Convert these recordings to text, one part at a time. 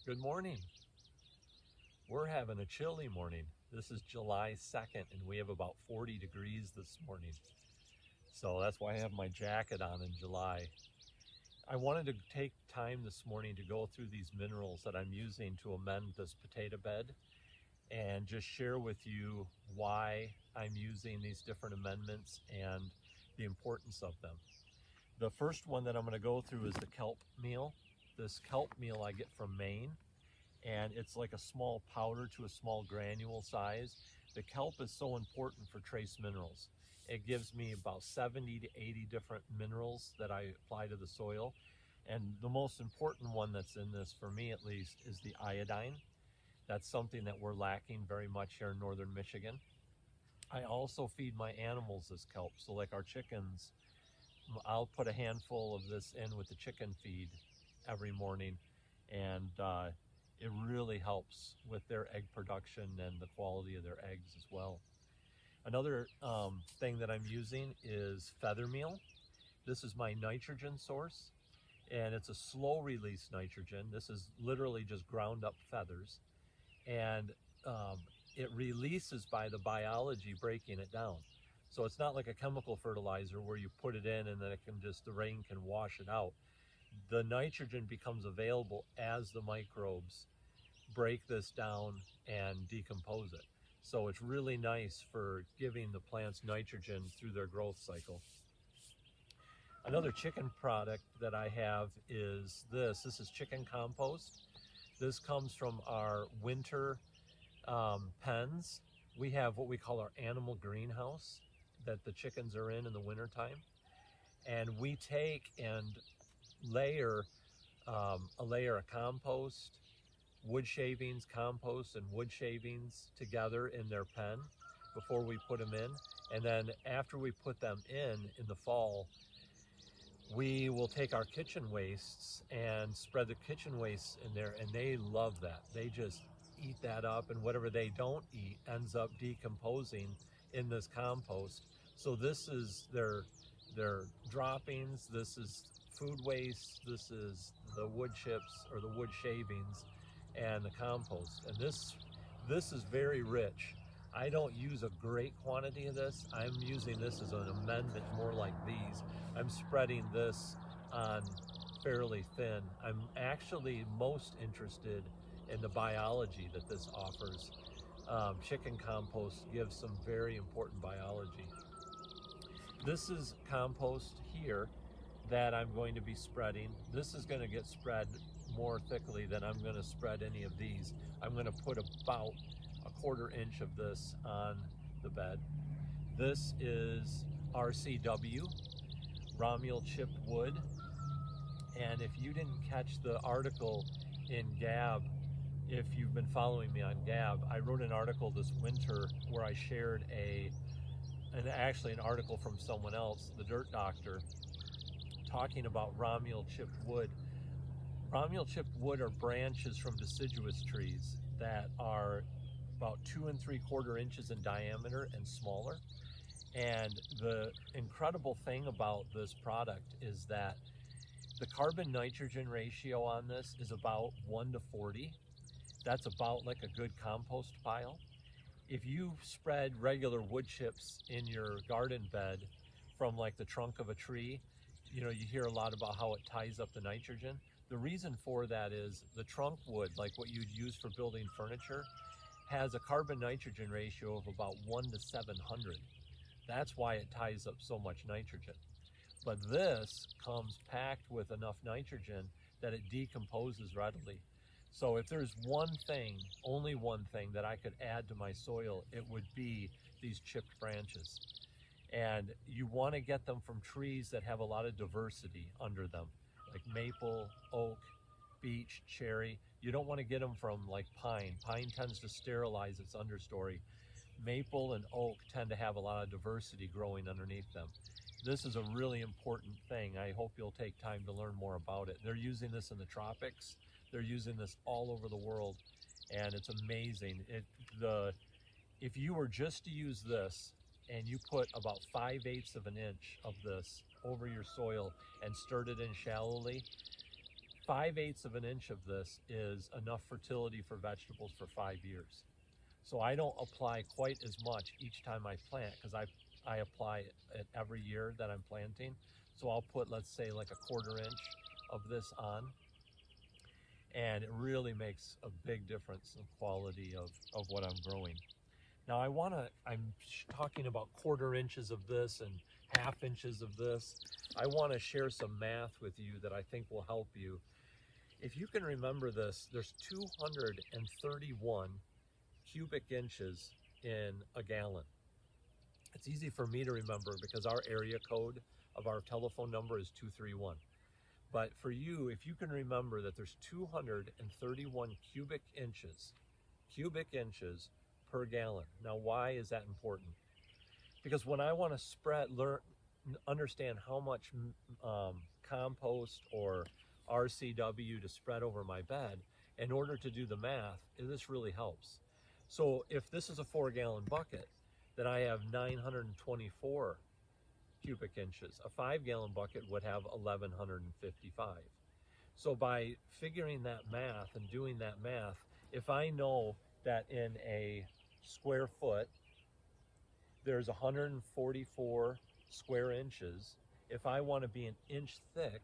Good morning. We're having a chilly morning. This is July 2nd and we have about 40 degrees this morning. So that's why I have my jacket on in July. I wanted to take time this morning to go through these minerals that I'm using to amend this potato bed and just share with you why I'm using these different amendments and the importance of them. The first one that I'm going to go through is the kelp meal. This kelp meal I get from Maine, and it's like a small powder to a small granule size. The kelp is so important for trace minerals. It gives me about 70 to 80 different minerals that I apply to the soil. And the most important one that's in this, for me at least, is the iodine. That's something that we're lacking very much here in northern Michigan. I also feed my animals this kelp. So like our chickens, I'll put a handful of this in with the chicken feed every morning, and it really helps with their egg production and the quality of their eggs as well. Another thing that I'm using is feather meal. This is my nitrogen source, and it's a slow release nitrogen. This is literally just ground up feathers, and it releases by the biology breaking it down. So it's not like a chemical fertilizer where you put it in and then it can just, the rain can wash it out. The nitrogen becomes available as the microbes break this down and decompose it. So it's really nice for giving the plants nitrogen through their growth cycle. Another chicken product that I have is this. This is chicken compost. This comes from our winter pens. We have what we call our animal greenhouse that the chickens are in the wintertime. And we take and layer a layer of compost, wood shavings, compost, and wood shavings together in their pen before we put them in. And then after we put them in the fall, we will take our kitchen wastes and spread the kitchen wastes in there, and they love that. They just eat that up, and whatever they don't eat ends up decomposing in this compost. So this is their droppings, this is food waste, this is the wood chips or the wood shavings and the compost. And this is very rich. I don't use a great quantity of this. I'm using this as an amendment, more like these. I'm spreading this on fairly thin. I'm actually most interested in the biology that this offers. Chicken compost gives some very important biology. This is compost here that I'm going to be spreading. This is going to get spread more thickly than I'm going to spread any of these. I'm going to put about a 1/4 inch of this on the bed. This is RCW, Romuel chipped wood. And if you didn't catch the article in Gab, if you've been following me on Gab, I wrote an article this winter where I shared actually an article from someone else, the Dirt Doctor, talking about Romuel chipped wood. Romuel chipped wood are branches from deciduous trees that are about 2 3/4 inches in diameter and smaller. And the incredible thing about this product is that the carbon nitrogen ratio on this is about 1 to 40. That's about like a good compost pile. If you spread regular wood chips in your garden bed from like the trunk of a tree, you hear a lot about how it ties up the nitrogen. The reason for that is the trunk wood, like what you'd use for building furniture, has a carbon nitrogen ratio of about 1 to 700. That's why it ties up so much nitrogen. But this comes packed with enough nitrogen that it decomposes readily. So if there's one thing, only one thing that I could add to my soil, it would be these chipped branches. And you want to get them from trees that have a lot of diversity under them, like maple, oak, beech, cherry. You don't want to get them from like pine. Pine tends to sterilize its understory. Maple and oak tend to have a lot of diversity growing underneath them. This is a really important thing. I hope you'll take time to learn more about it. They're using this in the tropics. They're using this all over the world, and it's amazing. If you were just to use this and you put about 5/8 of an inch of this over your soil and stirred it in shallowly, 5/8 of an inch of this is enough fertility for vegetables for 5 years. So I don't apply quite as much each time I plant, because I apply it every year that I'm planting. So I'll put, let's say, like a 1/4 inch of this on, and it really makes a big difference in quality of what I'm growing. Now I'm talking about 1/4 inches of this and 1/2 inches of this. I want to share some math with you that I think will help you. If you can remember this, there's 231 cubic inches in a gallon. It's easy for me to remember because our area code of our telephone number is 231. But for you, if you can remember that there's 231 cubic inches per gallon. Now, why is that important? Because when I want to understand how much compost or RCW to spread over my bed, in order to do the math, this really helps. So if this is a 4-gallon bucket, then I have 924 cubic inches. A 5-gallon bucket would have 1,155. So by figuring that math and doing that math, if I know that in a square foot there's 144 square inches, if I want to be an inch thick,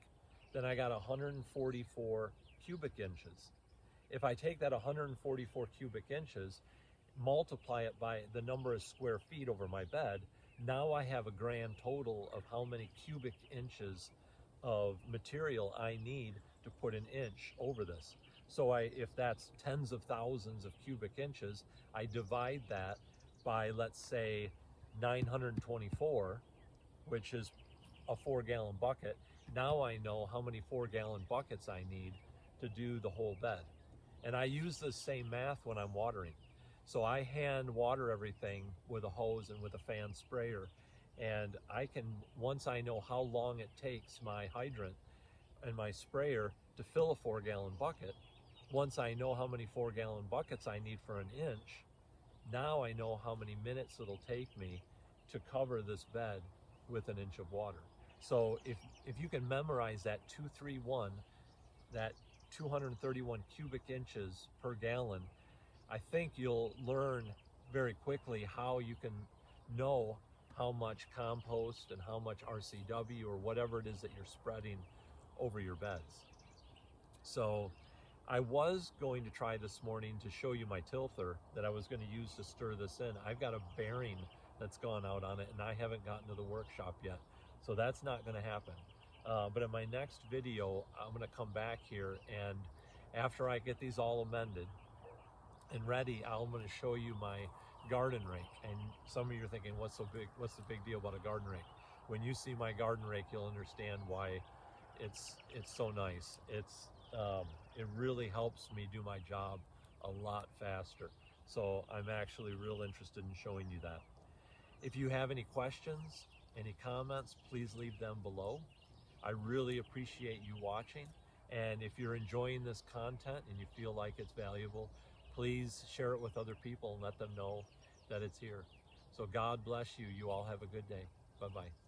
then I got 144 cubic inches. If I take that 144 cubic inches, multiply it by the number of square feet over my bed, now I have a grand total of how many cubic inches of material I need to put an inch over this. So if that's tens of thousands of cubic inches, I divide that by, let's say, 924, which is a 4-gallon bucket. Now I know how many 4-gallon buckets I need to do the whole bed. And I use the same math when I'm watering. So I hand water everything with a hose and with a fan sprayer. And once I know how long it takes my hydrant and my sprayer to fill a 4-gallon bucket, once I know how many 4-gallon buckets I need for an inch, now I know how many minutes it'll take me to cover this bed with an inch of water. So if you can memorize that 231, that 231 cubic inches per gallon, I think you'll learn very quickly how you can know how much compost and how much RCW or whatever it is that you're spreading over your beds. So I was going to try this morning to show you my tilther that I was going to use to stir this in. I've got a bearing that's gone out on it and I haven't gotten to the workshop yet. So that's not going to happen. But in my next video, I'm going to come back here, and after I get these all amended and ready, I'm going to show you my garden rake. And some of you are thinking, what's the big deal about a garden rake? When you see my garden rake, you'll understand why it's so nice. It really helps me do my job a lot faster. So I'm actually real interested in showing you that. If you have any questions, any comments, please leave them below. I really appreciate you watching. And if you're enjoying this content and you feel like it's valuable, please share it with other people and let them know that it's here. So God bless you. You all have a good day. Bye-bye.